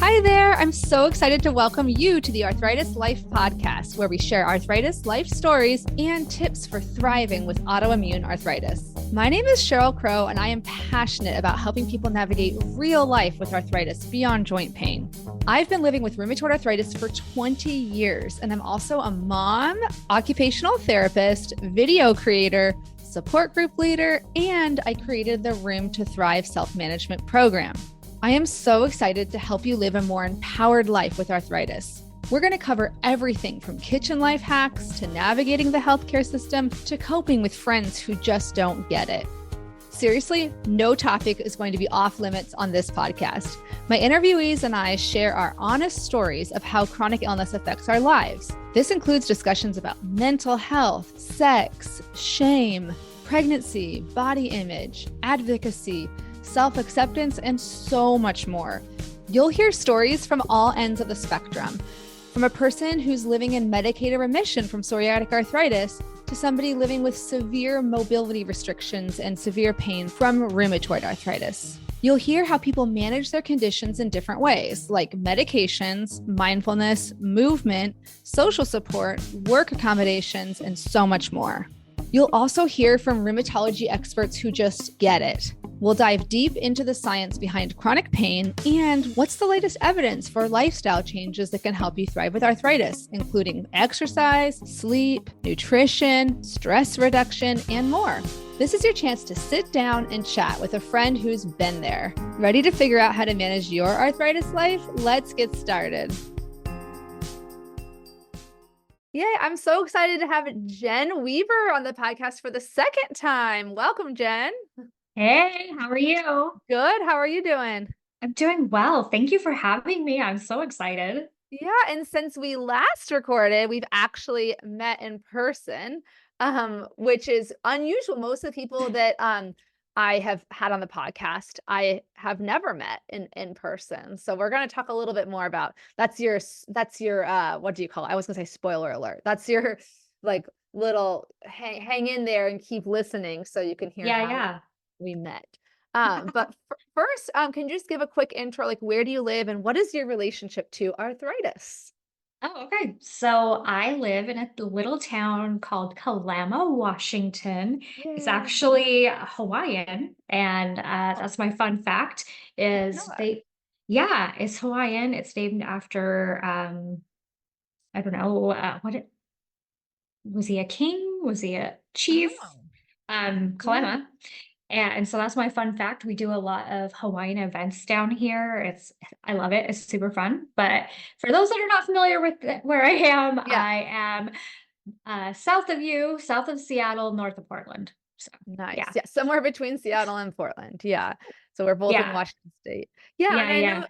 Hi there. I'm so excited to welcome you to the Arthritis Life podcast, where we share arthritis life stories and tips for thriving with autoimmune arthritis. My name is Cheryl Crow, and I am passionate about helping people navigate real life with arthritis beyond joint pain. I've been living with rheumatoid arthritis for 20 years, and I'm also a mom, occupational therapist, video creator, support group leader, and I created the Room to Thrive self-management program. I am so excited to help you live a more empowered life with arthritis. We're going to cover everything from kitchen life hacks to navigating the healthcare system to coping with friends who just don't get it. Seriously, no topic is going to be off limits on this podcast. My interviewees and I share our honest stories of how chronic illness affects our lives. This includes discussions about mental health, sex, shame, pregnancy, body image, advocacy, self-acceptance, and so much more. You'll hear stories from all ends of the spectrum, from a person who's living in medicated remission from psoriatic arthritis to somebody living with severe mobility restrictions and severe pain from rheumatoid arthritis. You'll hear how people manage their conditions in different ways, like medications, mindfulness, movement, social support, work accommodations, and so much more. You'll also hear from rheumatology experts who just get it. We'll dive deep into the science behind chronic pain and what's the latest evidence for lifestyle changes that can help you thrive with arthritis, including exercise, sleep, nutrition, stress reduction, and more. This is your chance to sit down and chat with a friend who's been there. Ready to figure out how to manage your arthritis life? Let's get started. Yay, I'm so excited to have Jen Weaver on the podcast for the second time. Welcome, Jen. Hey, how are you? Good. How are you doing? I'm doing well. Thank you for having me. I'm so excited. Yeah, and since we last recorded, we've actually met in person, which is unusual. Most of the people that I have had on the podcast, I have never met in person. So we're going to talk a little bit more about that's your what do you call it? I was going to say spoiler alert. That's your like little hang in there and keep listening so you can hear how we met. But first, can you just give a quick intro, like where do you live and what is your relationship to arthritis? Oh, okay. So I live in a little town called Kalama, Washington. It's Yay. actually Hawaiian, and that's my fun fact. No. It's Hawaiian. It's named after I don't know was he a king? Was he a chief? Oh, yeah. Kalama. And so that's my fun fact. We do a lot of Hawaiian events down here. I love it. It's super fun. But for those that are not familiar with where I am, Yeah. I am south of you, south of Seattle, north of Portland. So Nice. yeah, Yeah. Somewhere between Seattle and Portland. Yeah. So we're both in yeah, Washington State. Yeah. And yeah, I yeah.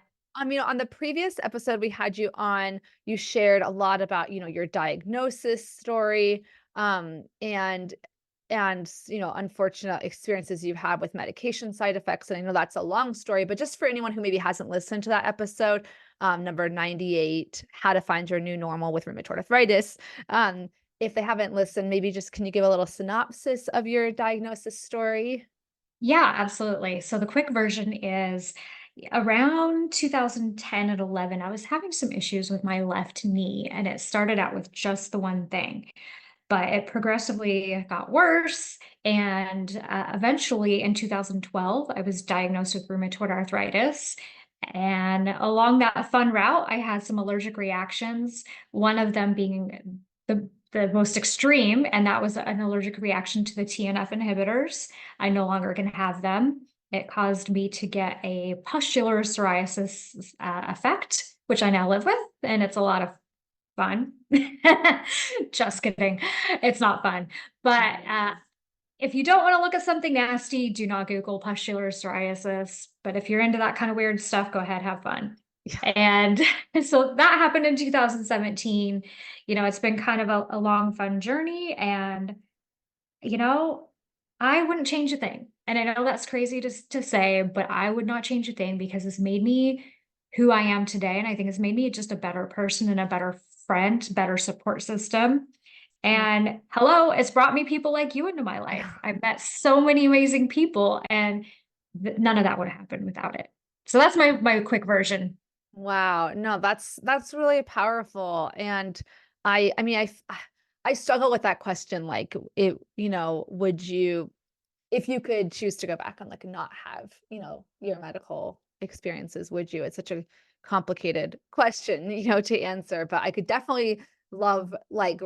know, on the previous episode we had you on, you shared a lot about, your diagnosis story, and unfortunate experiences you've had with medication side effects. And I know that's a long story, but just for anyone who maybe hasn't listened to that episode, number 98, how to find your new normal with rheumatoid arthritis. If they haven't listened, maybe just can you give a little synopsis of your diagnosis story? Yeah, absolutely. So the quick version is around 2010 and 11, I was having some issues with my left knee, and it started out with just the one thing. But it progressively got worse. And eventually in 2012, I was diagnosed with rheumatoid arthritis. And along that fun route, I had some allergic reactions, one of them being the most extreme, and that was an allergic reaction to the TNF inhibitors. I no longer can have them. It caused me to get a pustular psoriasis effect, which I now live with, and it's a lot of fun. Just kidding. It's not fun. But if you don't want to look at something nasty, do not Google pustular psoriasis. But if you're into that kind of weird stuff, go ahead, have fun. Yeah. And so that happened in 2017. It's been kind of a long, fun journey. And, I wouldn't change a thing. And I know that's crazy to say, but I would not change a thing because it's made me who I am today. And I think it's made me just a better person and a better friend, better support system. And hello, it's brought me people like you into my life. I've met so many amazing people, and none of that would have happened without it. So that's my quick version. Wow. No, that's really powerful. And I mean, I struggle with that question. Like, would you, if you could choose to go back and like not have, your medical experiences, would you? It's such a complicated question, to answer, but I could definitely love like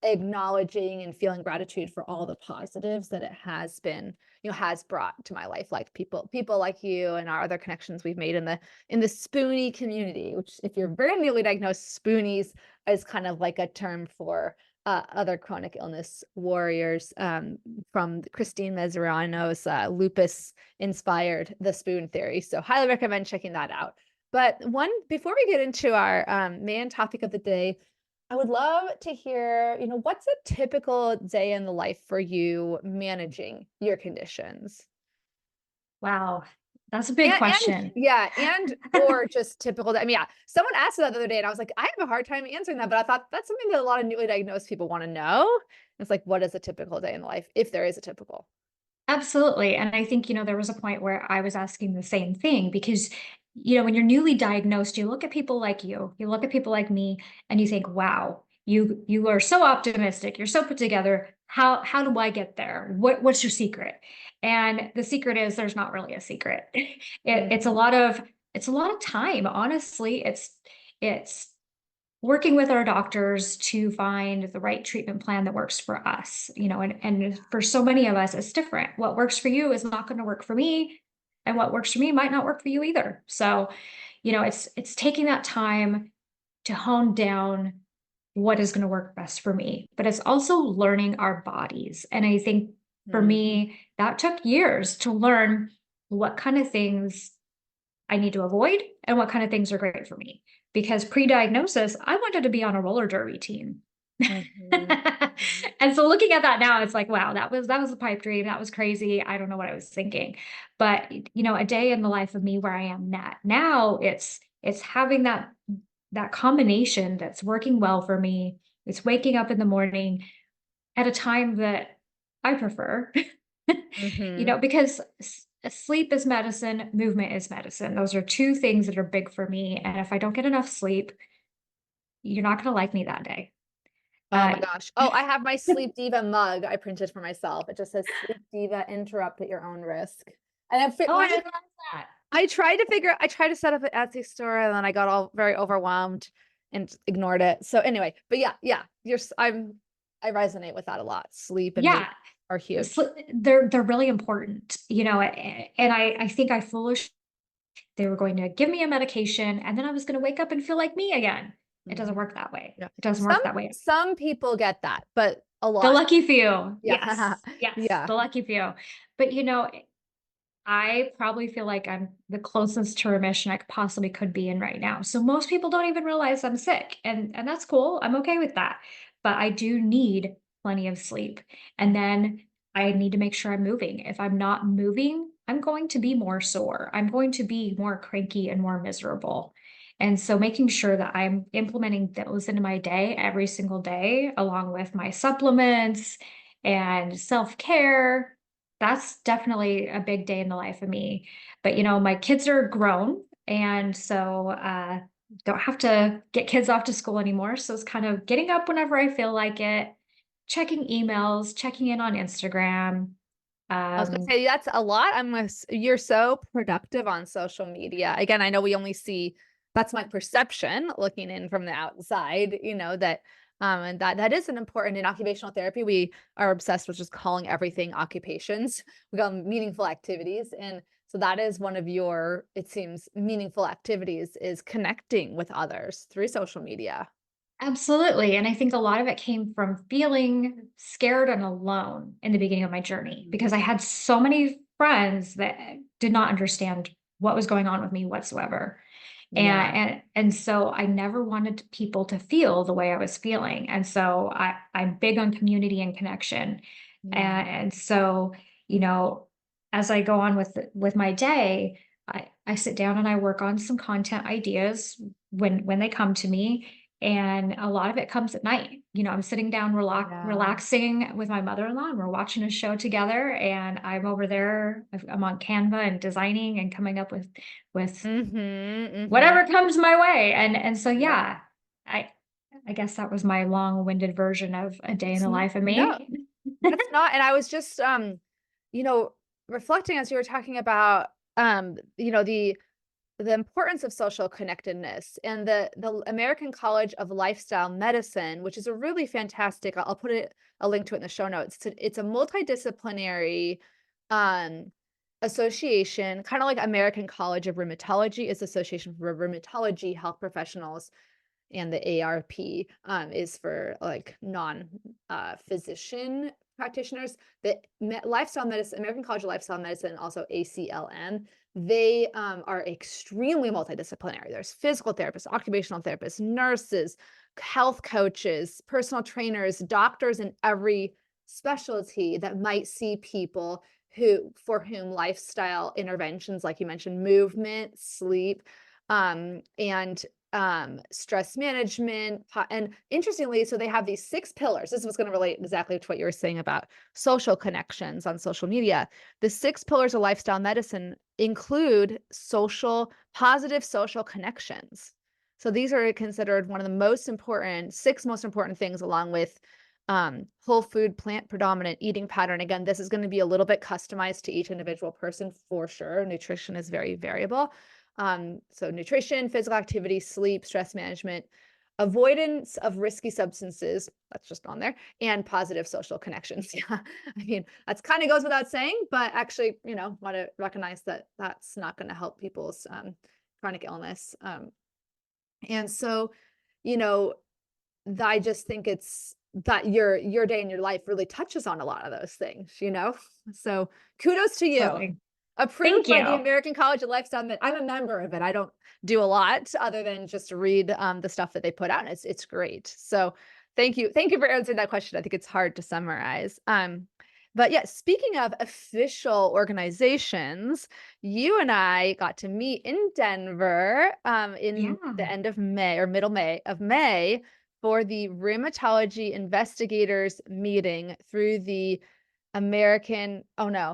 acknowledging and feeling gratitude for all the positives that it has been, has brought to my life, like people like you and our other connections we've made in the spoonie community, which if you're very newly diagnosed, spoonies is kind of like a term for other chronic illness warriors, from Christine Meserano's lupus inspired the spoon theory. So highly recommend checking that out. But one before we get into our main topic of the day, I would love to hear, what's a typical day in the life for you managing your conditions? Wow, that's a big And question. yeah, and or just typical. I mean, yeah, someone asked me that the other day, and I was like, I have a hard time answering that, but I thought that's something that a lot of newly diagnosed people want to know. It's like, what is a typical day in the life, if there is a typical? Absolutely. And I think, there was a point where I was asking the same thing because, when you're newly diagnosed, you look at people like you look at people like me, and you think, wow, you are so optimistic, you're so put together. How do I get there? What's your secret? And the secret is there's not really a secret. It's a Mhm, lot of time. Honestly, it's working with our doctors to find the right treatment plan that works for us, and for so many of us, it's different. What works for you is not going to work for me, and what works for me might not work for you either. So, it's taking that time to hone down what is going to work best for me, but it's also learning our bodies. And I think for mhm, me, that took years to learn what kind of things I need to avoid and what kind of things are great for me. Because pre-diagnosis, I wanted to be on a roller derby team. mhm, mhm, And so looking at that now, it's like, wow, that was a pipe dream. That was crazy. I don't know what I was thinking. But a day in the life of me where I am now, it's having that combination that's working well for me. It's waking up in the morning at a time that I prefer. mhm. Because sleep is medicine, movement is medicine. Those are two things that are big for me. And if I don't get enough sleep, you're not going to like me that day. Oh Uh, my gosh. Oh, I have my Sleep Diva mug I printed for myself. It just says Sleep Diva, interrupt at your own risk. And I fit oh, when I love that. I tried to set up an Etsy store and then I got all very overwhelmed and ignored it. So anyway, but yeah, yeah, I resonate with that a lot. Sleep and mood Yeah, are huge. they're really important, and I think I foolish. They were going to give me a medication, and then I was going to wake up and feel like me again. It doesn't Mhm. work that way. Yeah. It doesn't work that way. Some people get that, but a The lot. lucky few, Yeah. yes, yes, Yeah. the lucky few. But I probably feel like I'm the closest to remission I possibly could be in right now. So most people don't even realize I'm sick, and that's cool. I'm okay with that. But I do need plenty of sleep. And then I need to make sure I'm moving. If I'm not moving, I'm going to be more sore. I'm going to be more cranky and more miserable. And so making sure that I'm implementing those into my day every single day, along with my supplements and self-care, that's definitely a big day in the life of me. But, my kids are grown, and so, don't have to get kids off to school anymore, so it's kind of getting up whenever I feel like it, checking emails, checking in on Instagram. I was gonna Um say that's a lot. You're so productive on social media. Again, I know we only see that's my perception looking in from the outside, that and that is an important in occupational therapy. We are obsessed with just calling everything occupations. We call them meaningful activities. And so that is one of your, it seems, meaningful activities is connecting with others through social media. Absolutely, and I think a lot of it came from feeling scared and alone in the beginning of my journey because I had so many friends that did not understand what was going on with me whatsoever. Yeah. And so I never wanted people to feel the way I was feeling. And so I'm big on community and connection. Yeah. And so, you know, as I go on with my day, I sit down and I work on some content ideas when they come to me. And a lot of it comes at night. I'm sitting down Yeah. relaxing with my mother-in-law, and we're watching a show together, and I'm over there, I'm on Canva and designing and coming up with Mm-hmm. whatever comes my way. And so Yeah. yeah, I I guess that was my long-winded version of a day in the life of No, me. that's not. And I was just, you know, reflecting as you were talking about, the importance of social connectedness and the American College of Lifestyle Medicine, which is a really fantastic. I'll put a link to it in the show notes. It's a multidisciplinary um, association, kind of like American College of Rheumatology is Association for Rheumatology Health Professionals, and the ARP is for like non physician practitioners. The Lifestyle Medicine, American College of Lifestyle Medicine, also ACLM, they are extremely multidisciplinary. There's physical therapists, occupational therapists, nurses, health coaches, personal trainers, doctors in every specialty that might see people for whom lifestyle interventions, like you mentioned, movement, sleep, and stress management. And interestingly, so they have these 6 pillars. This was going to relate exactly to what you were saying about social connections on social media. The 6 pillars of lifestyle medicine include positive social connections. So these are considered one of the six most important things, along with whole food, plant predominant eating pattern. Again, this is going to be a little bit customized to each individual person for sure. Nutrition is very variable. So nutrition, physical activity, sleep, stress management, avoidance of risky substances, that's just on there, and positive social connections. Yeah. I mean, that's kind of goes without saying, but actually, want to recognize that that's not going to help people's chronic illness. And so, you know, I just think it's that your day in your life really touches on a lot of those things. So kudos to you. Absolutely. Approved Thank by the you. American College of Lifestyle I'm a member of it. I don't do a lot other than just read the stuff that they put out. And it's great. So thank you. Thank you for answering that question. I think it's hard to summarize. But yeah, speaking of official organizations, you and I got to meet in Denver in the Yeah. end of May or middle May for the Rheumatology Investigators meeting through the Rheumatology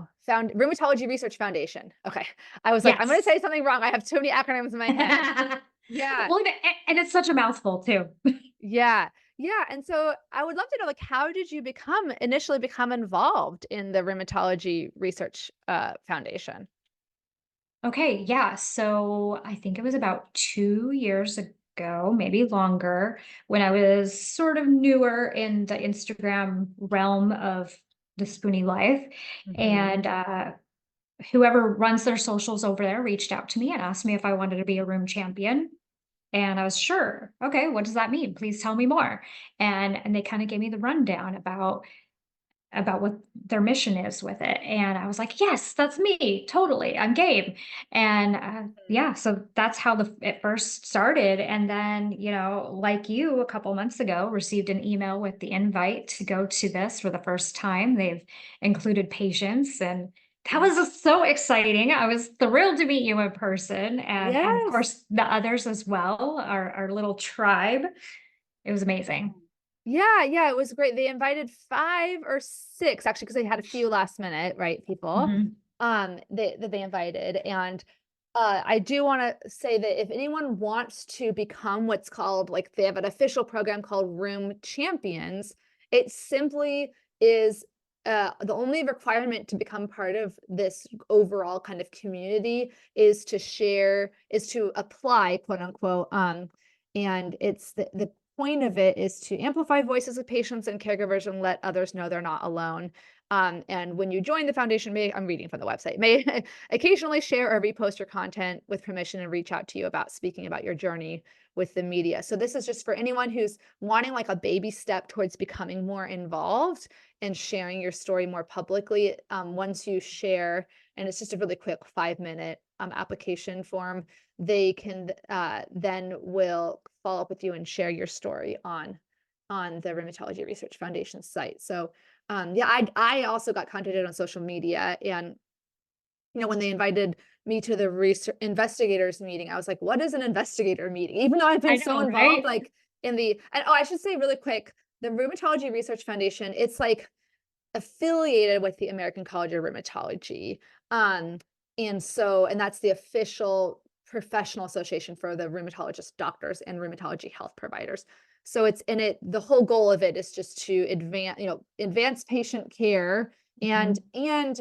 Research Foundation. Okay. I was like, I'm going to Yes. say something wrong. I have too many acronyms in my head. Yeah. Well, and it's such a mouthful too. Yeah. Yeah. And so I would love to know, like, how did you initially become involved in the Rheumatology Research Foundation? Okay, yeah. So I think it was about 2 years ago, maybe longer, when I was sort of newer in the Instagram realm of the Spoonie life. Hmm. And whoever runs their socials over there reached out to me and asked me if I wanted to be a room champion. And I was sure. Okay, what does that mean? Please tell me more. And they kind of gave me the rundown about what their mission is with it. And I was like, yes, that's me. Totally. I'm game. And yeah, so that's how it first started. And then, like you, a couple months ago, received an email with the invite to go to this for the first time. They've included patients, and that Yeah. was just so exciting. I was thrilled to meet you in person, and of Yes. course the others as well, our little tribe. It was amazing. Yeah, yeah, it was great. They invited 5 or 6 actually, because they had a few last minute, right, people, Mhm. that they invited, and, I do wanna say that if anyone wants to become what's called like, they have an official program called Room Champions, it simply is, the only requirement to become part of this overall kind of community is to "apply," quote, unquote, and it's the point of it is to amplify voices of patients and caregivers and let others know they're not alone. And when you join the foundation, I'm reading from the website, may occasionally share or repost your content with permission and reach out to you about speaking about your journey with the media. So this is just for anyone who's wanting like a baby step towards becoming more involved and sharing your story more publicly. Once you share, and it's just a really quick 5-minute application form, they can then will follow up with you and share your story on the Rheumatology Research Foundation site. So yeah, I also got contacted on social media, and when they invited me to the research investigators meeting, I was like, what is an investigator meeting? Even though I've been I so know, involved, right? like And oh, I should say really quick, the Rheumatology Research Foundation, it's like affiliated with the American College of Rheumatology. Um, and that's the official professional association for the rheumatologist doctors and rheumatology health providers. So it's in it, the whole goal of it is just to advance patient care, and Mhm.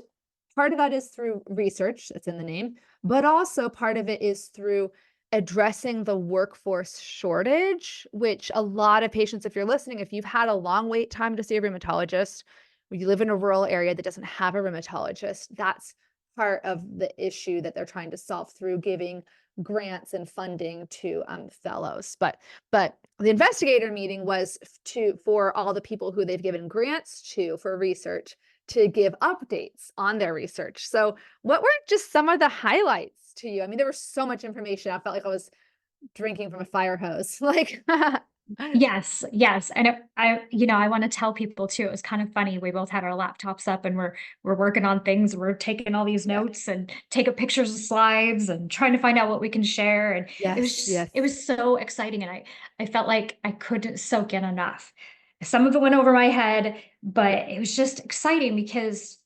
part of that is through research, that's in the name, but also part of it is through addressing the workforce shortage, which a lot of patients, if you're listening, if you've had a long wait time to see a rheumatologist, or you live in a rural area that doesn't have a rheumatologist, that's part of the issue that they're trying to solve through giving grants and funding to fellows. But the investigator meeting was for all the people who they've given grants to for research to give updates on their research. So what were just some of the highlights to you? I mean, there was so much information. I felt like I was drinking from a fire hose. Like, Yes, yes, and I wanna tell people too, it was kind of funny, we both had our laptops up and we're working on things, we're taking all these yeah. notes and taking pictures of slides and trying to find out what we can share, and Yes, yes. it was so exciting, and I felt like I couldn't soak in enough. Some of it went over my head, Yeah. but it was just exciting because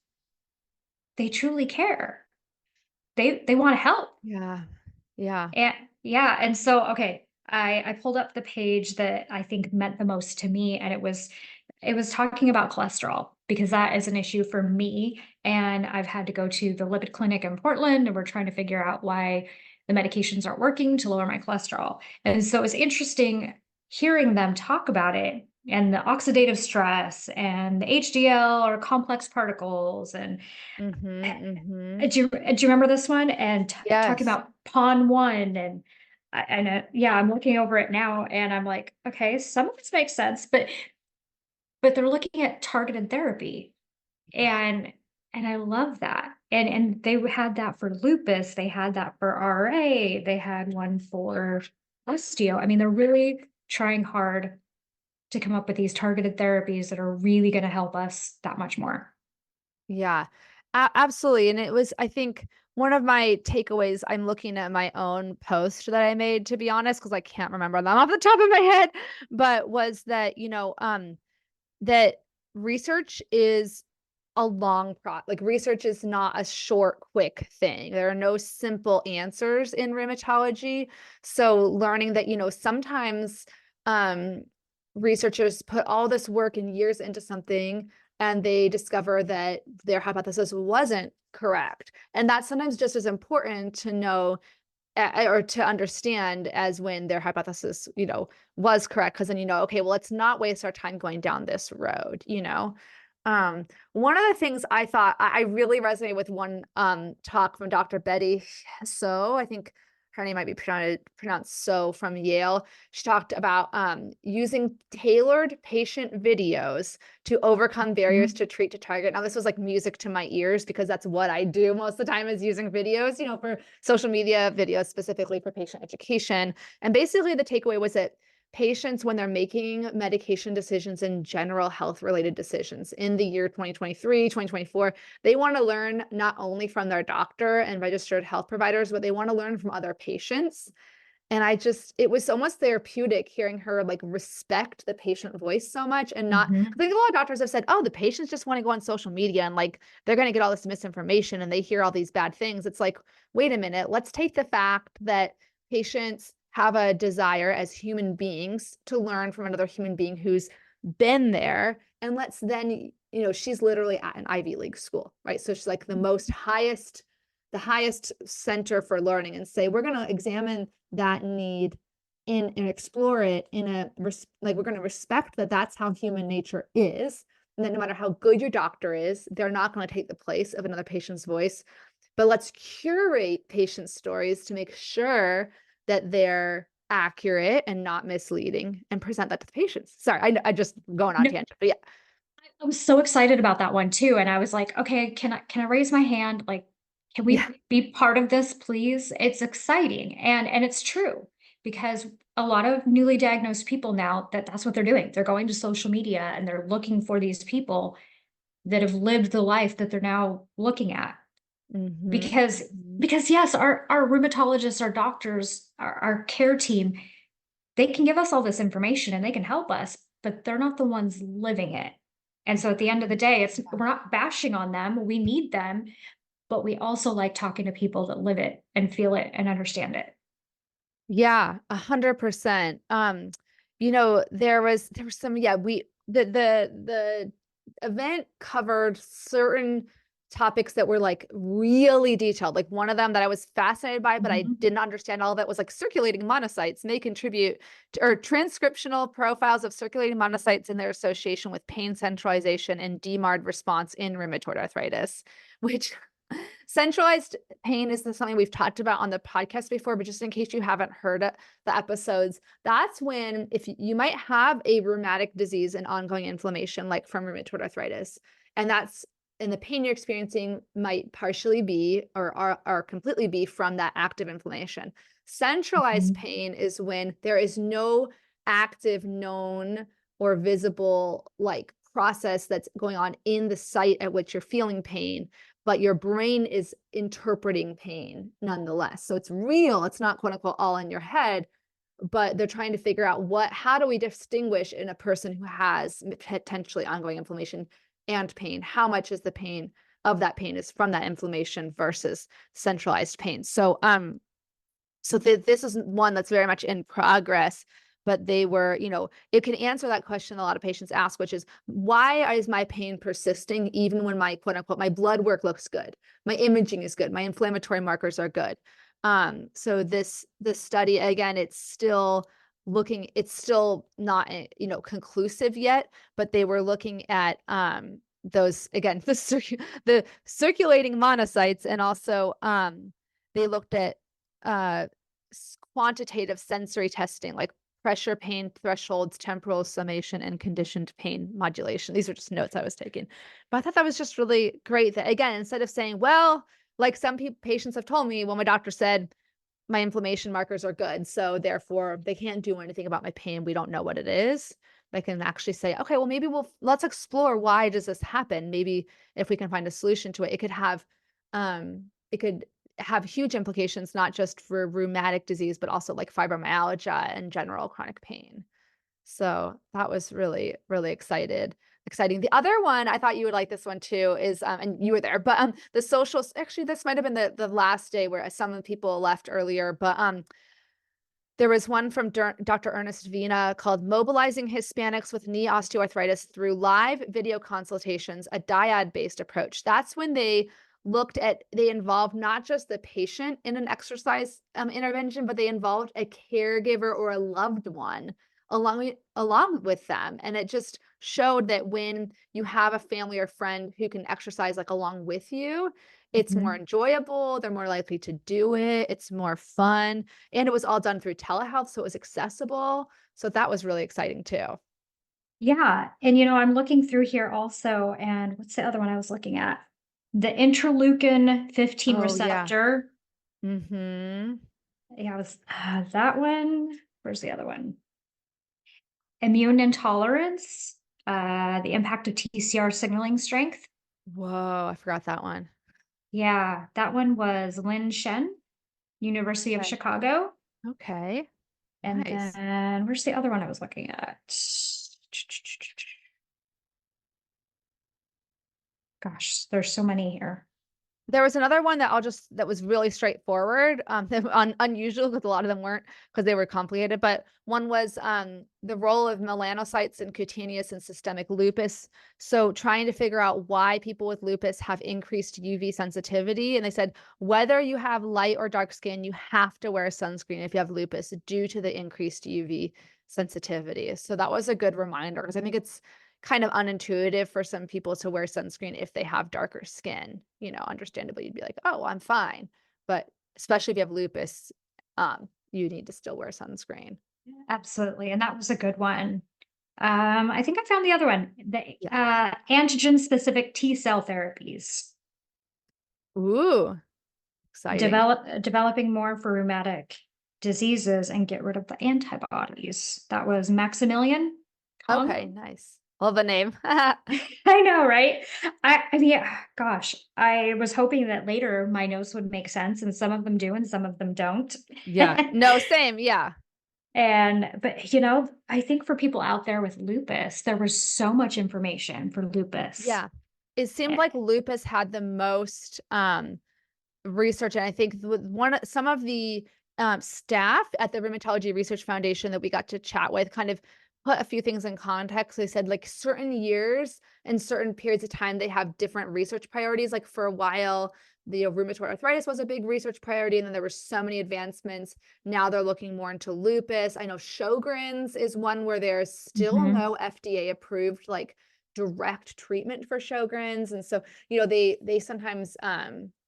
they truly care. They wanna help. Yeah. Yeah. And yeah, and so okay, I pulled up the page that I think meant the most to me, and it was talking about cholesterol because that is an issue for me, and I've had to go to the lipid clinic in Portland, and we're trying to figure out why the medications aren't working to lower my cholesterol. And so it's interesting hearing them talk about it and the oxidative stress and the HDL or complex particles and Mhm, mhm. do you remember this one? And talking Yes. about pawn one yeah, I'm looking over it now and I'm like, okay, some of this makes sense, but they're looking at targeted therapy Yeah. and I love that. And they had that for lupus, they had that for RA, they had one for osteo. I mean, they're really trying hard to come up with these targeted therapies that are really going to help us that much more. Yeah, absolutely. And it was, I think, one of my takeaways. I'm looking at my own post that I made, to be honest, because I can't remember them off the top of my head, but was that, that research is a long like research is not a short, quick thing. There are no simple answers in rheumatology. So learning that, sometimes um, researchers put all this work and years into something and they discover that their hypothesis wasn't correct. And that's sometimes just as important to know or to understand as when their hypothesis, was correct. Cause then, okay, well, let's not waste our time going down this road. One of the things I thought I really resonate with one talk from Dr. Betty. So I think her name might be pronounced so, from Yale. She talked about using tailored patient videos to overcome barriers Mhm. to treat to target. Now, this was like music to my ears because that's what I do most of the time, is using videos, for social media videos, specifically for patient education. And basically, the takeaway was that patients, when they're making medication decisions and general health related decisions in the year 2023, 2024, they want to learn not only from their doctor and registered health providers, but they want to learn from other patients. And it was almost therapeutic hearing her like respect the patient voice so much, and not, I Mhm. think a lot of doctors have said, oh, the patients just want to go on social media and like they're going to get all this misinformation and they hear all these bad things. It's like, wait a minute, let's take the fact that patients have a desire as human beings to learn from another human being who's been there. And let's then, she's literally at an Ivy League school, right? So she's like the highest center for learning, and say, we're going to examine that need and explore it in like, we're going to respect that that's how human nature is, and that no matter how good your doctor is, they're not going to take the place of another patient's voice. But let's curate patient stories to make sure that they're accurate and not misleading, and present that to the patients. Sorry, I just going on No, tangent, but yeah. I was so excited about that one too, and I was like, "Okay, can I raise my hand? Like, can Yeah. we be part of this, please?" It's exciting, and it's true because a lot of newly diagnosed people now that's what they're doing. They're going to social media and they're looking for these people that have lived the life that they're now looking at. Mhm. Because Mhm. because yes, our rheumatologists, our doctors, our care team, they can give us all this information and they can help us, but they're not the ones living it. And so at the end of the day, we're not bashing on them. We need them, but we also like talking to people that live it and feel it and understand it. Yeah, 100%. There was some, yeah, the event covered certain topics that were like really detailed. Like one of them that I was fascinated by, but I Mhm. didn't understand all of it, was like circulating monocytes may contribute to, or transcriptional profiles of circulating monocytes and their association with pain centralization and DMARD response in rheumatoid arthritis, which centralized pain is something we've talked about on the podcast before, but just in case you haven't heard the episodes, that's when if you might have a rheumatic disease and ongoing inflammation, like from rheumatoid arthritis, and the pain you're experiencing might partially be or completely be from that active inflammation. Centralized Mhm. pain is when there is no active, known, or visible like process that's going on in the site at which you're feeling pain, but your brain is interpreting pain nonetheless. So it's real. It's not quote unquote all in your head, but they're trying to figure out how do we distinguish in a person who has potentially ongoing inflammation and pain? How much is the pain of that pain is from that inflammation versus centralized pain? So this is one that's very much in progress, but they were, it can answer that question a lot of patients ask, which is, why is my pain persisting even when my quote unquote, my blood work looks good, my imaging is good, my inflammatory markers are good. So this study, again, it's still not, conclusive yet, but they were looking at those, again, the circulating monocytes, and also they looked at uh quantitative sensory testing, like pressure, pain thresholds, temporal summation, and conditioned pain modulation. These are just notes I was taking, but I thought that was just really great that, again, instead of saying, well, like some patients have told me, well, my doctor said my inflammation markers are good, so therefore they can't do anything about my pain, we don't know what it is. They can actually say, okay, well, maybe let's explore, why does this happen? Maybe if we can find a solution to it, it could have huge implications, not just for rheumatic disease, but also like fibromyalgia and general chronic pain. So that was really, really exciting. The other one, I thought you would like this one too, is and you were there, but the social, actually this might have been the last day where some of the people left earlier, but there was one from Dr. Ernest Vina called Mobilizing Hispanics with Knee Osteoarthritis Through Live Video Consultations, a dyad-based approach. That's when they involved not just the patient in an exercise intervention, but they involved a caregiver or a loved one along with them. And it just showed that when you have a family or friend who can exercise like along with you, it's more Mhm. enjoyable. They're more likely to do it. It's more fun. And it was all done through telehealth, so it was accessible. So that was really exciting too. Yeah. And I'm looking through here also, and what's the other one I was looking at? The interleukin 15 Oh, yeah. receptor. Mhm. Yeah, it was that one. Where's the other one? Immune intolerance, the impact of TCR signaling strength. Whoa, I forgot that one. Yeah, that one was Lin Shen, University of Okay. Chicago. Okay. And Nice. then where's the other one I was looking at? Gosh, there's so many here. There was another one that was really straightforward, unusual because a lot of them weren't, because they were complicated. But one was the role of melanocytes in cutaneous and systemic lupus. So trying to figure out why people with lupus have increased UV sensitivity. And they said whether you have light or dark skin, you have to wear sunscreen if you have lupus due to the increased UV sensitivity. So that was a good reminder, because I think it's kind of unintuitive for some people to wear sunscreen if they have darker skin. Understandably, you'd be like, oh, well, I'm fine. But especially if you have lupus, you need to still wear sunscreen. Absolutely. And that was a good one. I think I found the other one, the Yeah. antigen specific T cell therapies. Ooh, exciting. Developing more for rheumatic diseases and get rid of the antibodies. That was Maximilian Kong. Okay, nice. Love the name. I know, right? I mean, gosh, I was hoping that later my notes would make sense, and some of them do and some of them don't. Yeah. No, same. Yeah. But I think for people out there with lupus, there was so much information for lupus. Yeah. It seemed Eh, like lupus had the most, research, and I think with some of the, staff at the Rheumatology Research Foundation that we got to chat with kind of put a few things in context. They said, like, certain years and certain periods of time, they have different research priorities. Like, for a while, the rheumatoid arthritis was a big research priority, and then there were so many advancements. Now they're looking more into lupus. I know Sjogren's is one where there's still mhm, no FDA approved, like, direct treatment for Sjogren's, and so, they sometimes,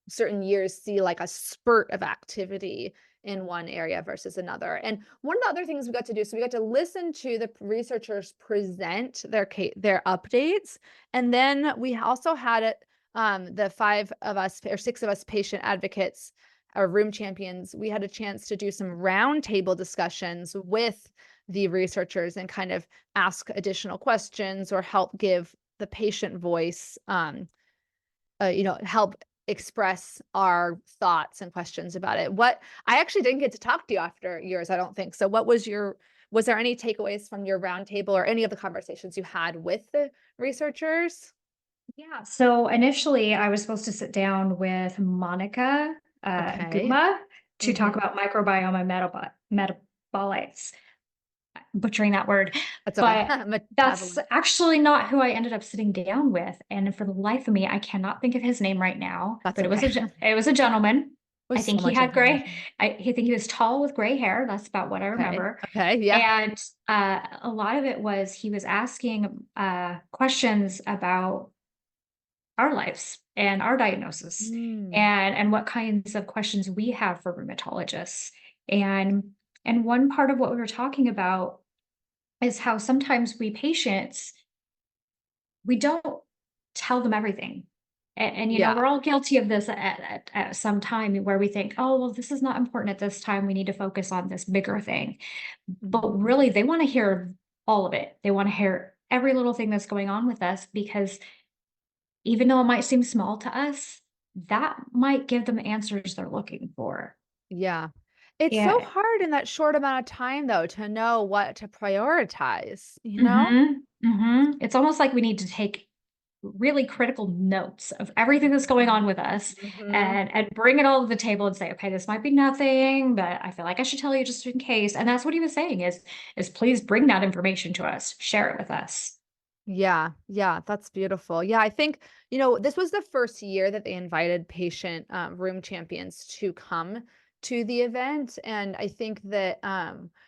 certain years see like a spurt of activity in one area versus another. And one of the other things we got to do, so we got to listen to the researchers present their updates, and then we also had it, the five of us or six of us patient advocates or room champions. We had a chance to do some roundtable discussions with the researchers and kind of ask additional questions or help give the patient voice, help express our thoughts and questions about it. What I actually didn't get to talk to you after yours, I don't think. So was there any takeaways from your roundtable or any of the conversations you had with the researchers? yeah, so initially, I was supposed to sit down with Monica, Okay. Guma to talk Mhm. about microbiome and metabolites. Butchering that word, That's okay. but that's Metabolism. actually not who I ended up sitting down with, and for the life of me, I cannot think of his name right now, That's but okay. it was a gentleman. I Was think so he much had gray information. I think he was tall with gray hair, that's about what I Okay. remember, Okay. Yeah. and, a lot of it was he was asking, questions about our lives and our diagnosis, Mm. and what kinds of questions we have for rheumatologists, and one part of what we were talking about is how sometimes we patients, we don't tell them everything. And Yeah. we're all guilty of this at some time where we think, oh, well, this is not important at this time. We need to focus on this bigger thing. But Mhm. really, they want to hear all of it. They want to hear every little thing that's going on with us because even though it might seem small to us, that might give them answers they're looking for. Yeah. It's so Yeah. hard in that short amount of time though to know what to prioritize, you know? Mhm. Mhm. It's almost like we need to take really critical notes of everything that's going on with us Mhm. and bring it all to the table and say, okay, this might be nothing, but I feel like I should tell you just in case. And that's what he was saying is please bring that information to us, share it with us. Yeah, yeah, that's beautiful. Yeah, I think, this was the first year that they invited patient room champions to come to the event. And I think that,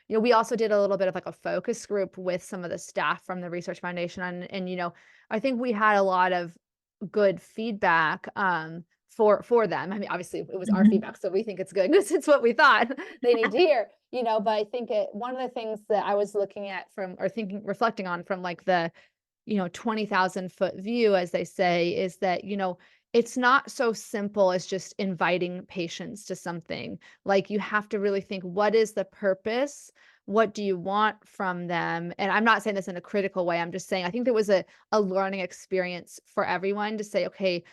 we also did a little bit of like a focus group with some of the staff from the Research Foundation. And I think we had a lot of good feedback for them. I mean, obviously it was our Mhm. feedback, so we think it's good because it's what we thought they need to hear, but I think one of the things that I was looking at from or thinking reflecting on from like the 20,000-foot view, as they say, is that, it's not so simple as just inviting patients to something. Like, you have to really think, what is the purpose? What do you want from them? And I'm not saying this in a critical way. I'm just saying I think there was a learning experience for everyone to say, okay,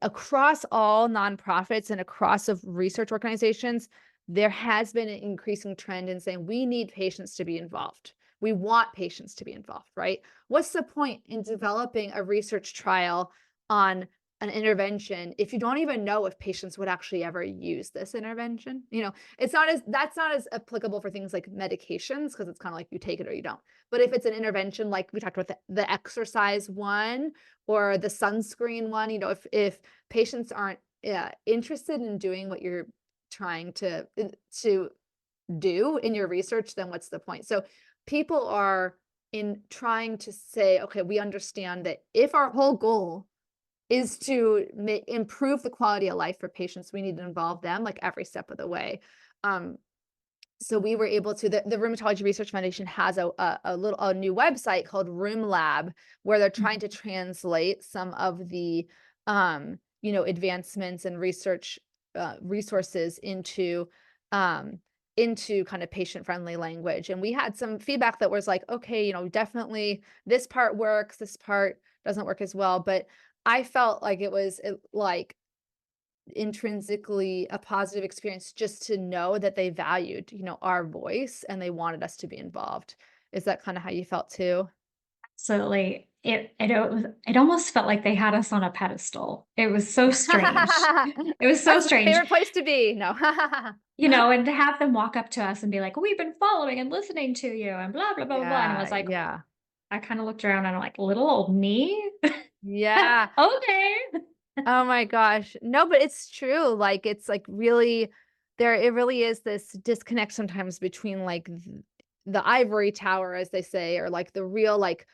across all nonprofits and across of research organizations, there has been an increasing trend in saying we need patients to be involved. We want patients to be involved, right? What's the point in developing a research trial on an intervention if you don't even know if patients would actually ever use this intervention? It's not as that's not as applicable for things like medications because it's kind of like you take it or you don't. But if it's an intervention like we talked about the exercise one or the sunscreen one, if patients aren't interested in doing what you're trying to do in your research, then what's the point? So people are in trying to say, okay, we understand that if our whole goal is to improve the quality of life for patients, we need to involve them like every step of the way. Um, so we were able to the Rheumatology Research Foundation has a new website called Room Lab where they're trying to Mhm. translate some of the advancements and research resources um into kind of patient friendly language. And we had some feedback that was like, okay, definitely this part works, this part doesn't work as well. But I felt like it was like intrinsically a positive experience just to know that they valued, our voice and they wanted us to be involved. Is that kind of how you felt too? Absolutely. It almost felt like they had us on a pedestal. It was so strange. It was so That's my strange, favorite place to be. No. and to have them walk up to us and be like, "We've been following and listening to you," and blah, blah, blah, blah, blah, and I Yeah, was like, yeah. I kinda looked around and I'm like, "Little old me? Yeah. Okay." Oh my gosh. No, but it's true. Like it's like really it really is this disconnect sometimes between like the ivory tower, as they say, or like the real like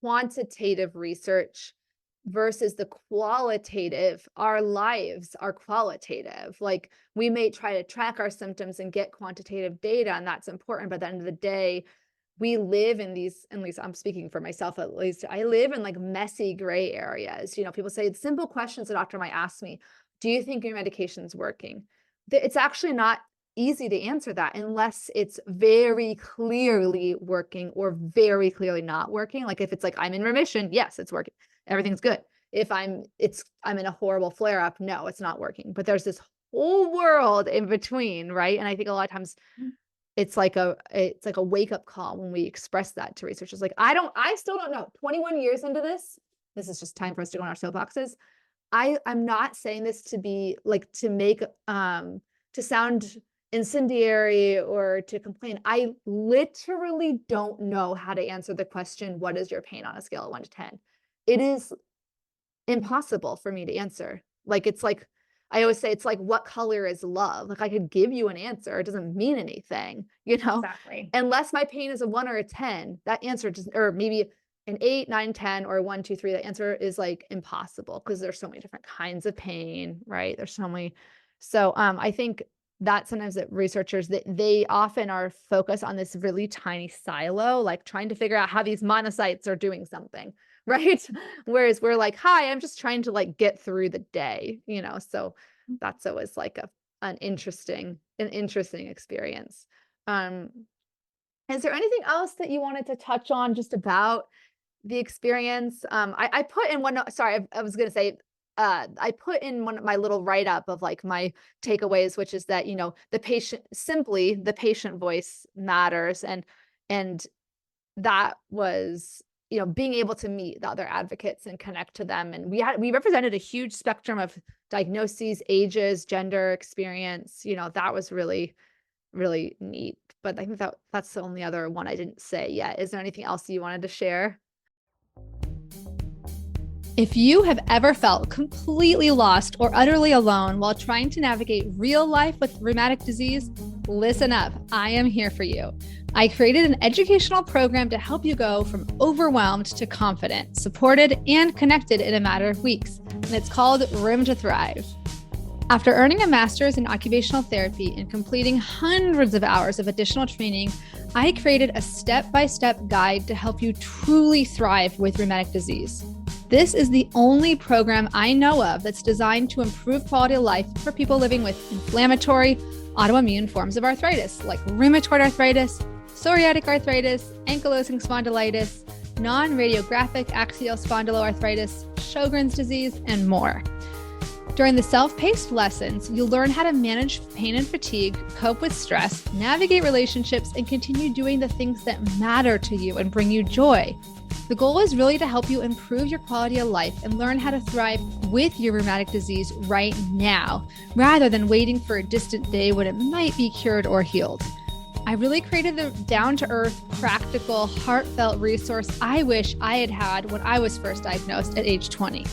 quantitative research versus the qualitative. Our lives are qualitative. Like we may try to track our symptoms and get quantitative data, and that's important. But at the end of the day, we live in these, at least I'm speaking for myself, at least I live in like messy gray areas. People say simple questions a doctor might ask me, do you think your medication's working? It's actually not easy to answer that unless it's very clearly working or very clearly not working. Like if it's like I'm in remission, yes, it's working. Everything's good. If I'm in a horrible flare up, no, it's not working. But there's this whole world in between, right? And I think a lot of times it's like a wake-up call when we express that to researchers. Like, I still don't know. 21 years into this is just time for us to go on our soapboxes. I'm not saying this to be like to make to sound incendiary or to complain. I literally don't know how to answer the question, what is your pain on a scale of 1 to 10? It is impossible for me to answer. Like, it's like I always say, it's like, what color is love? Like, I could give you an answer. It doesn't mean anything, Exactly. unless my pain is a 1 or a 10, that answer just, or maybe an 8, 9, 10, or 1, 2, 3, that answer is like impossible because there's so many different kinds of pain, right? There's so many. So, I think that sometimes that researchers that they often are focused on this really tiny silo, like trying to figure out how these monocytes are doing something, right? Whereas we're like, hi, I'm just trying to like get through the day. So that's always like an interesting experience. Um, is there anything else that you wanted to touch on just about the experience? I put in one, sorry, I was gonna say, I put in one of my little write-up of like my takeaways, which is that, the patient voice matters. And that was, being able to meet the other advocates and connect to them. And we represented a huge spectrum of diagnoses, ages, gender, experience. That was really, really neat. But I think that's the only other one I didn't say yet. Is there anything else you wanted to share? If you have ever felt completely lost or utterly alone while trying to navigate real life with rheumatic disease, listen up. I am here for you. I created an educational program to help you go from overwhelmed to confident, supported, and connected in a matter of weeks. And it's called Room to Thrive. After earning a master's in occupational therapy and completing hundreds of hours of additional training, I created a step-by-step guide to help you truly thrive with rheumatic disease. This is the only program I know of that's designed to improve quality of life for people living with inflammatory, autoimmune forms of arthritis, like rheumatoid arthritis, psoriatic arthritis, ankylosing spondylitis, non-radiographic axial spondyloarthritis, Sjogren's disease, and more. During the self-paced lessons, you'll learn how to manage pain and fatigue, cope with stress, navigate relationships, and continue doing the things that matter to you and bring you joy. The goal is really to help you improve your quality of life and learn how to thrive with your rheumatic disease right now, rather than waiting for a distant day when it might be cured or healed. I really created the down-to-earth, practical, heartfelt resource I wish I had had when I was first diagnosed at age 20.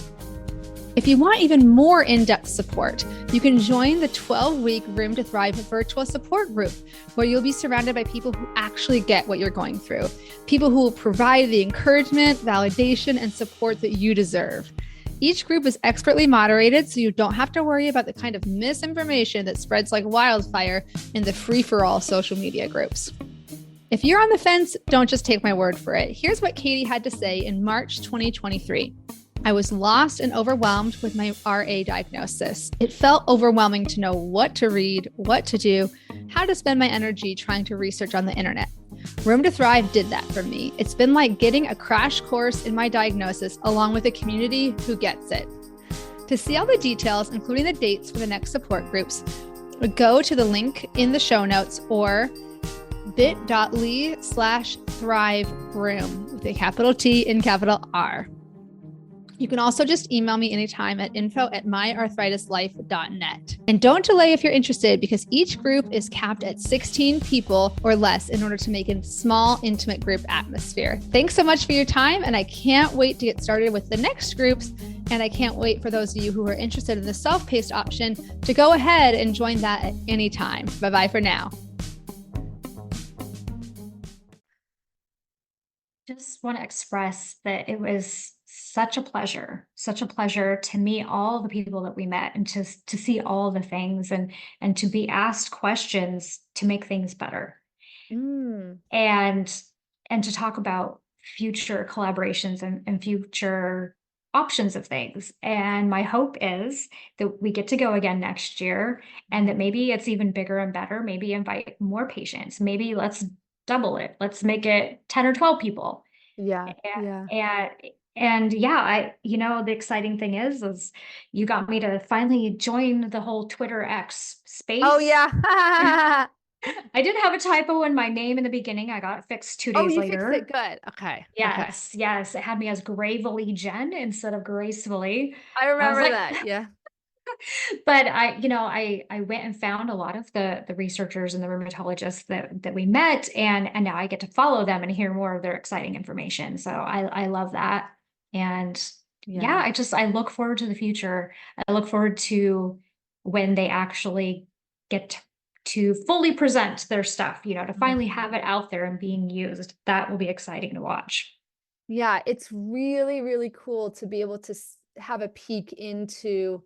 If you want even more in-depth support, you can join the 12-week Room to Thrive virtual support group, where you'll be surrounded by people who actually get what you're going through, people who will provide the encouragement, validation, and support that you deserve. Each group is expertly moderated, so you don't have to worry about the kind of misinformation that spreads like wildfire in the free-for-all social media groups. If you're on the fence, don't just take my word for it. Here's what Katie had to say in March 2023. I was lost and overwhelmed with my RA diagnosis. It felt overwhelming to know what to read, what to do, how to spend my energy trying to research on the internet. Room to Thrive did that for me. It's been like getting a crash course in my diagnosis along with a community who gets it. To see all the details, including the dates for the next support groups, go to the link in the show notes or bit.ly/thrive room with a capital T and capital R. You can also just email me anytime at info@myarthritislife.net. And don't delay if you're interested, because each group is capped at 16 people or less in order to make a small, intimate group atmosphere. Thanks so much for your time, and I can't wait to get started with the next groups. And I can't wait for those of you who are interested in the self-paced option to go ahead and join that at any time. Bye-bye for now. Just want to express that it was such a pleasure to meet all the people that we met, and to see all the things, and to be asked questions to make things better, Mm. and to talk about future collaborations, and future options of things. And my hope is that we get to go again next year, and that maybe it's even bigger and better. Maybe invite more patients. Maybe let's double it. Let's make it 10 or 12 people. Yeah. A- And and yeah, the exciting thing is you got me to finally join the whole Twitter X Oh, space. yeah. I did have a typo in my name in the beginning. I got it fixed 2 Oh, days you fixed it. later. Good. Okay. Okay. Yes, yes. It had me as Gravely Jen instead of Gracefully. I I was remember like, that. Yeah. but I went and found a lot of the researchers and the rheumatologists that we met, and now I get to follow them and hear more of their exciting information. So I love that. And yeah, Yeah. I look forward to the future. I look forward to when they actually get to fully present their stuff, to finally have it out there and being used. That will be exciting to watch. Yeah, it's really, really cool to be able to have a peek into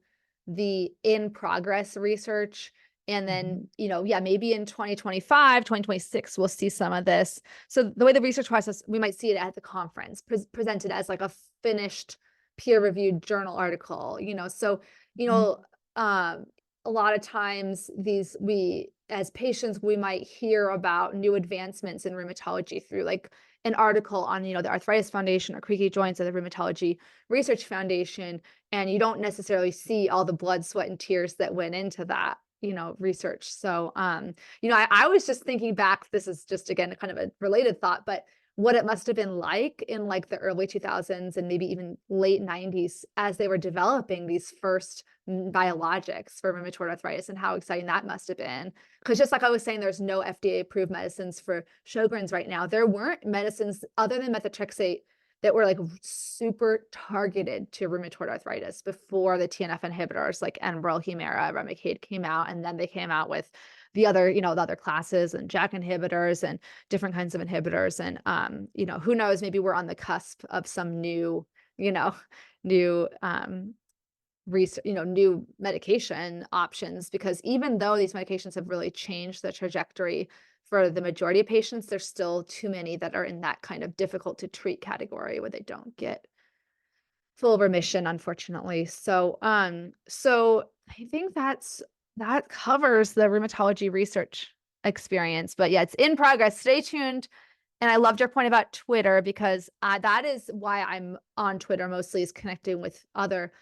the in progress research. And Mhm. then, yeah, maybe in 2025, 2026, we'll see some of this. So the way the research process, we might see it at the conference, presented as like a finished peer-reviewed journal article, So, you Mhm. know, um, a lot of times we as patients, we might hear about new advancements in rheumatology through like an article on, the Arthritis Foundation or Creaky Joints or the Rheumatology Research Foundation, and you don't necessarily see all the blood, sweat, and tears that went into that, research. So, I was just thinking back, this is just, again, kind of a related thought, but what it must have been like in like the early 2000s and maybe even late 90s as they were developing these first biologics for rheumatoid arthritis, and how exciting that must have been. Because just like I was saying, there's no FDA-approved medicines for Sjogren's right now. There weren't medicines other than methotrexate that were like super targeted to rheumatoid arthritis before the TNF inhibitors like Enbrel, Humira, Remicade came out, and then they came out with the other classes and JAK inhibitors and different kinds of inhibitors. And who knows, maybe we're on the cusp of some new, you know, new new medication options, because even though these medications have really changed the trajectory for the majority of patients, there's still too many that are in that kind of difficult to treat category where they don't get full remission, unfortunately. So I think that covers the rheumatology research experience. But yeah, it's in progress. Stay tuned. And I loved your point about Twitter, because that is why I'm on Twitter mostly, is connecting with other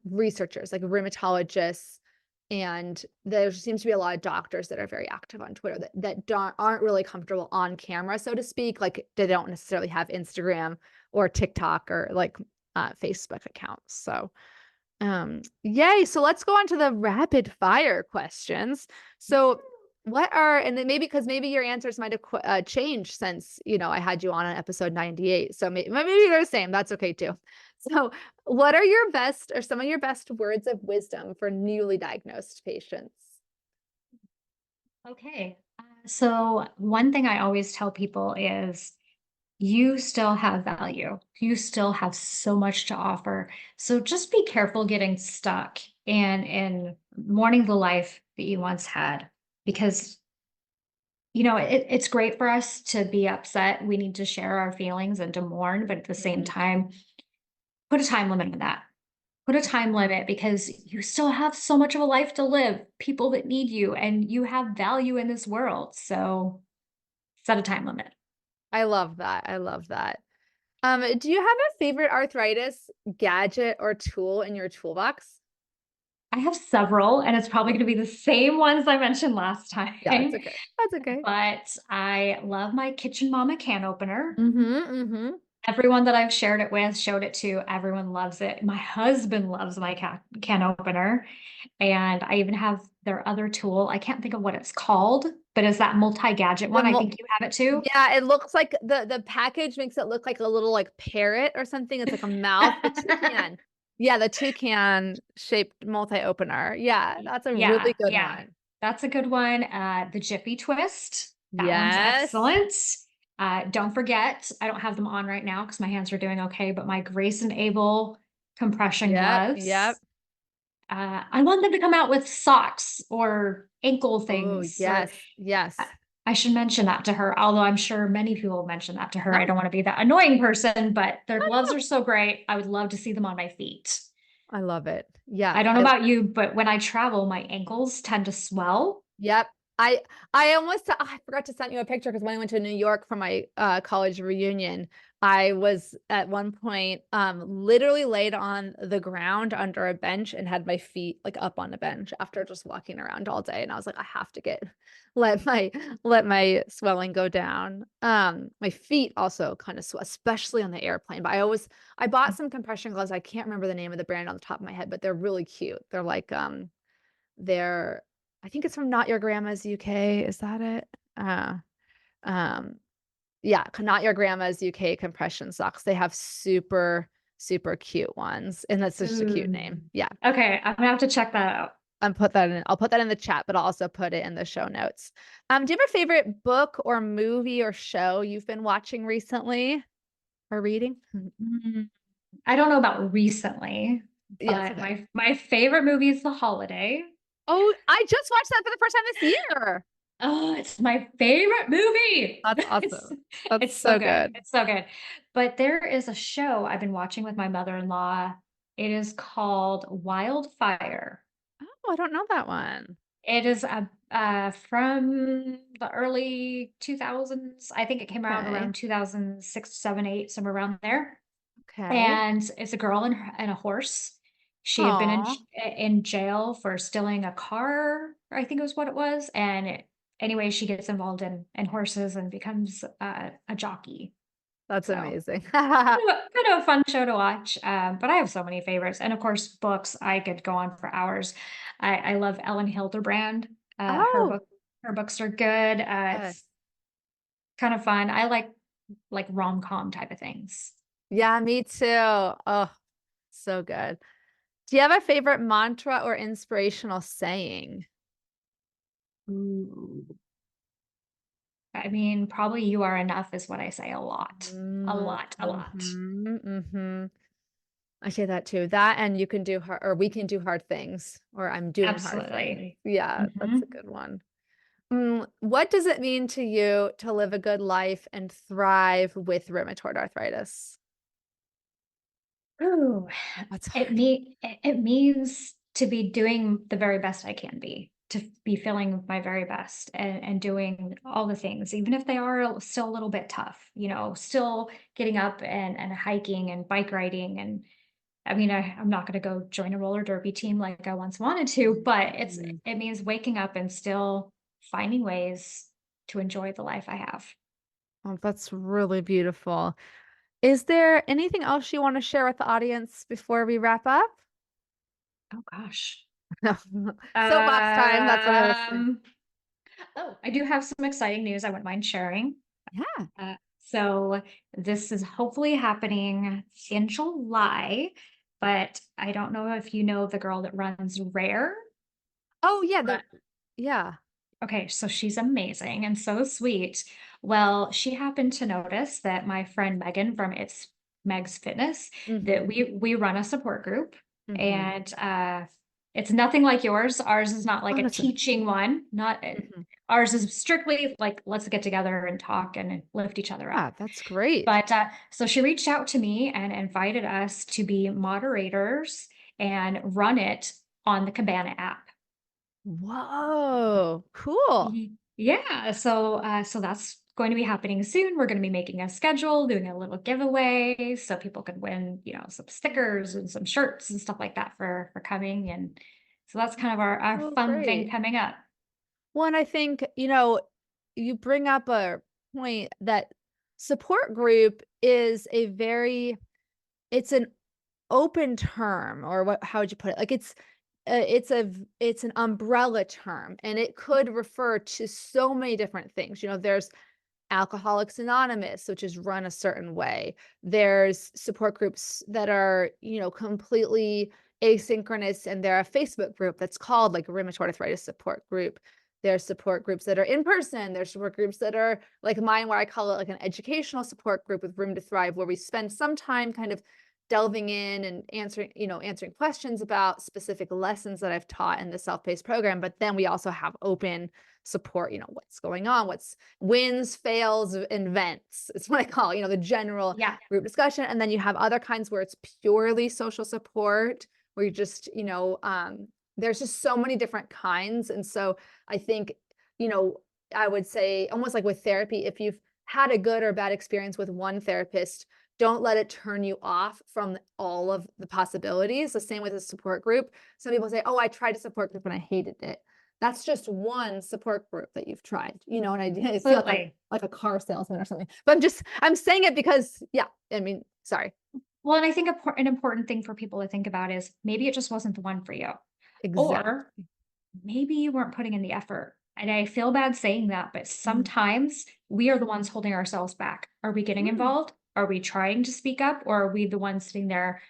researchers like rheumatologists. And there seems to be a lot of doctors that are very active on Twitter that aren't really comfortable on camera, so to speak. Like they don't necessarily have Instagram or TikTok or like Facebook accounts. So yay. So let's go on to the rapid fire questions. So and then maybe, because maybe your answers might have changed since, I had you on episode 98. So maybe they're the same. That's okay too. So what are your best, or some of your best words of wisdom for newly diagnosed patients? Okay. So one thing I always tell people is you still have value. You still have so much to offer. So just be careful getting stuck and mourning the life that you once had, because it's great for us to be upset. We need to share our feelings and to mourn, but at the same Mhm. time, put a time limit on that. Put a time limit, because you still have so much of a life to live, people that need you, and you have value in this world. So set a time limit. I love that. I love that. Do you have a favorite arthritis gadget or tool in your toolbox? I have several, and it's probably Okay. gonna be the same ones I mentioned last time, Yeah, it's okay. That's okay. but I love my Kitchen Mama can opener. Mhm, mhm. Everyone that I've shared it with, showed it to, everyone loves it. My husband loves my can opener, and I even have their other tool. I can't think of what it's called, but it's that multi-gadget The one. I mul think you have it too? Yeah, it looks like the package makes it look like a little, like, parrot or something. It's like a mouth. The toucan. Yeah, the toucan shaped multi-opener. Yeah, that's a really Yeah, good yeah. one. That's a good one. The Jiffy Twist, that one's Yes. excellent. Don't forget, I don't have them on right now because my hands are doing okay, but my Grace and Able compression Yep, yep. gloves. I want them to come out with socks or ankle Oh, things, or yes, I yes. I should mention that to her, although I'm sure many people mention that to her. I No, don't want to be that annoying person, but their gloves no. are so great. I would love to see them on my feet. I love it. Yeah, I don't know about you, but when I travel, my ankles tend to swell. yep. I almost I forgot to send you a picture because when I went to New York for my, college reunion, I was at one point, literally laid on the ground under a bench and had my feet, like, up on the bench after just walking around all day, and I was like, "I have to get let my swelling go down." My feet also kinda swell, especially on the airplane, but I bought some compression gloves. I can't remember the name of the brand on the top of my head, but they're really cute. They're like, they're I think it's from Not Your Grandma's UK, is that it? Um, yeah, Not Your Grandma's UK compression socks. They have super, super cute ones, and that's just a cute Ooh. name. Yeah, Okay, I'm gonna have to check that out. I'll put that in the chat, but I'll also put it in the show notes. Do you have a favorite book or movie or show you've been watching recently or reading? Mm, I don't know about recently, Yes, but okay. my favorite movie is The Holiday. Oh, I just watched that for the first time this year. Oh, it's my favorite movie. That's It's awesome. That's it's so so good. good. It's so good. But there is a show I've been watching with my mother-in-law. It is called Wildfire. Oh, I don't know that one. It is from the early 2000s. I think it came out Okay. around 2006, 7, 8, somewhere around there. Okay. And it's a girl and a horse. She had been Aw, in jail for stealing a car, I think it was what it was. And anyway, she gets involved in horses and becomes a jockey. that's So amazing. kind of a fun show to watch. But I have so many favorites, and of course, books. I could go on for hours. I love Ellen Hilderbrand. Oh, Her books are good. yes. It's kind of fun. I like rom-com type of things. Yeah, me too. Oh, so good. Do you have a favorite mantra or inspirational saying? Ooh. I mean, probably "You are enough" is what I say a lot. A Mm, lot, a lot. mhm, mhm. I say that too. That and you can do hard or we can do hard things or I'm doing hard things. Absolutely. Yeah, that's a Mhm. good one. What does it mean to you to live a good life and thrive with rheumatoid arthritis? Ooh, That's hard. it means to be doing the very best I can be, to be feeling my very best and doing all the things, even if they are still a little bit tough, still getting up and hiking and bike riding. And I mean, I'm not going to go join a roller derby team like I once wanted to, but Mm. it means waking up and still finding ways to enjoy the life I have. Oh, that's really beautiful. Is there anything else you wanna share with the audience before we wrap up? Oh gosh. No. Soapbox time, that's what I was saying. Um, Oh, I do have some exciting news I wouldn't mind sharing. Yeah. So this is hopefully happening in July, but I don't know if you know the girl that runs Rare. Oh, yeah, Right. yeah. Okay, so she's amazing and so sweet. Well, she happened to notice that my friend Megan from It's Meg's Fitness, that Mhm, we run a support group, mhm. and it's nothing like yours. Ours is not like Oh, a that's amazing. teaching one. Not Mhm. ours is strictly like let's get together and talk and lift each other Yeah, up. that's great. But so she reached out to me and invited us to be moderators and run it on the Cabana app. Whoa, cool. Yeah, so that's going to be happening soon. We're going to be making a schedule, doing a little giveaway so people can win, some stickers and some shirts and stuff like that for coming. And so that's kind of our Oh, fun thing great. coming up. Well, and I think, you bring up a point that support group is it's an open term, or how would you put it? Like it's an umbrella term, and it could refer to so many different things. There's Alcoholics Anonymous, which is run a certain way. There's support groups that are, completely asynchronous, and they're a Facebook group that's called like a rheumatoid arthritis support group. There's support groups that are in person. There's support groups that are like mine, where I call it like an educational support group with Room to Thrive, where we spend some time kind of delving in and answering questions about specific lessons that I've taught in the self-paced program. But then we also have open support, what's going on, what's wins, fails, and vents. It's what I call, the general Yeah. group discussion. And then you have other kinds where it's purely social support, where you just, there's just so many different kinds. And so I think, I would say almost like with therapy, if you've had a good or bad experience with one therapist, don't let it turn you off from all of the possibilities. The same with a support group. Some people say, oh, I tried a support group and I hated it. That's just one support group that you've tried, and I feel like a car salesman or something, but I'm saying it because, sorry. Well, and I think an important thing for people to think about is maybe it just wasn't the one for you, Exactly. or maybe you weren't putting in the effort. And I feel bad saying that, but sometimes we are the ones holding ourselves back. Are we getting involved? Are we trying to speak up, or are we the ones sitting there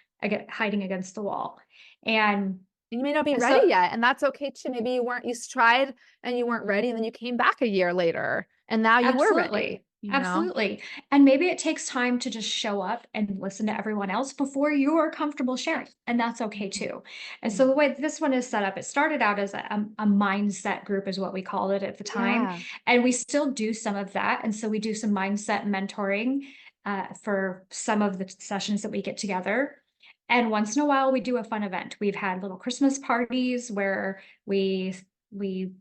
hiding against the wall? And you may not be ready yet, and that's okay too. Maybe you tried and you weren't ready, and then you came back a year later and now you were ready. Absolutely. And maybe it takes time to just show up and listen to everyone else before you're comfortable sharing. And that's okay too. And so the way this one is set up, it started out as a mindset group, is what we called it at the time. Yeah. And we still do some of that. And so we do some mindset mentoring for some of the sessions that we get together. And once in a while, we do a fun event. We've had little Christmas parties where we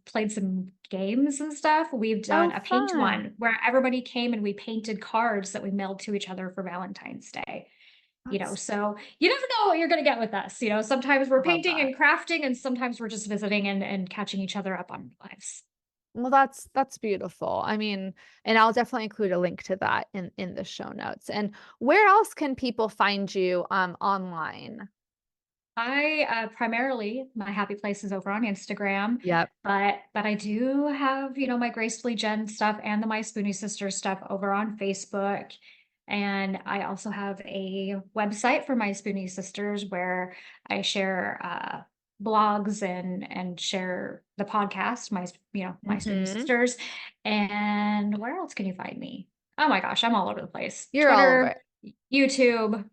played some games and stuff. We've done a paint one where everybody came and we painted cards that we mailed to each other for Valentine's Day. So you never know what you're going to get with us. Sometimes we're painting and crafting, and sometimes we're just visiting and catching each other up on lives. Well, that's beautiful. And I'll definitely include a link to that in the show notes. And where else can people find you online? I primarily, my happy place is over on Instagram. Yep. But I do have, my Gracefully Jen stuff and the My Spoonie Sisters stuff over on Facebook. And I also have a website for My Spoonie Sisters where I share blogs and share the podcast, My Spoonie Sisters. And where else can you find me? Oh my gosh, I'm all over the place. You're Twitter, all over it. YouTube,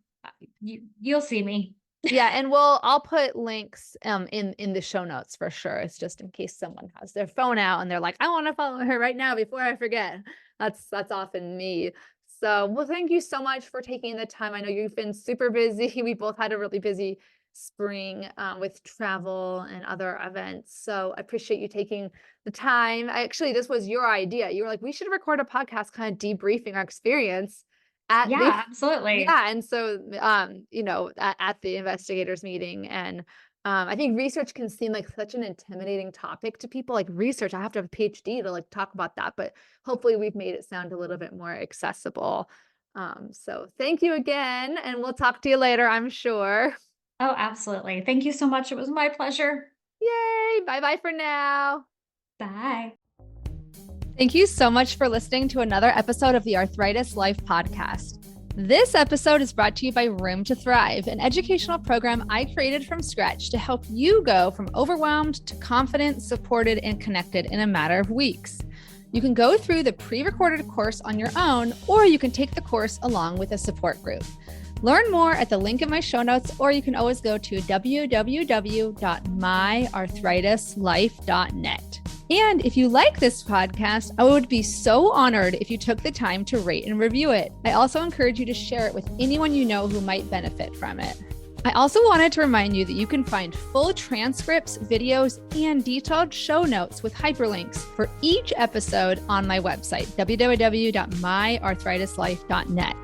you'll see me. Yeah, and I'll put links in the show notes for sure. It's just in case someone has their phone out and they're like, I want to follow her right now before I forget. That's often me. So, well, thank you so much for taking the time. I know you've been super busy. We both had a really busy spring with travel and other events. So I appreciate you taking the time. This was your idea. You were like, we should record a podcast kind of debriefing our experience absolutely. Yeah. And so, at the investigators meeting, and I think research can seem like such an intimidating topic to people. Like research, I have to have a PhD to like talk about that, but hopefully we've made it sound a little bit more accessible. So thank you again, and we'll talk to you later, I'm sure. Oh, absolutely. Thank you so much. It was my pleasure. Yay. Bye-bye for now. Bye. Thank you so much for listening to another episode of the Arthritis Life podcast. This episode is brought to you by Room to Thrive, an educational program I created from scratch to help you go from overwhelmed to confident, supported, and connected in a matter of weeks. You can go through the pre-recorded course on your own, or you can take the course along with a support group. Learn more at the link in my show notes, or you can always go to www.myarthritislife.net. And if you like this podcast, I would be so honored if you took the time to rate and review it. I also encourage you to share it with anyone you know who might benefit from it. I also wanted to remind you that you can find full transcripts, videos, and detailed show notes with hyperlinks for each episode on my website, www.myarthritislife.net.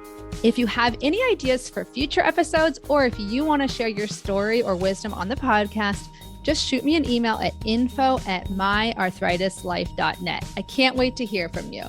If you have any ideas for future episodes, or if you want to share your story or wisdom on the podcast, just shoot me an email at info@myarthritislife.net. I can't wait to hear from you.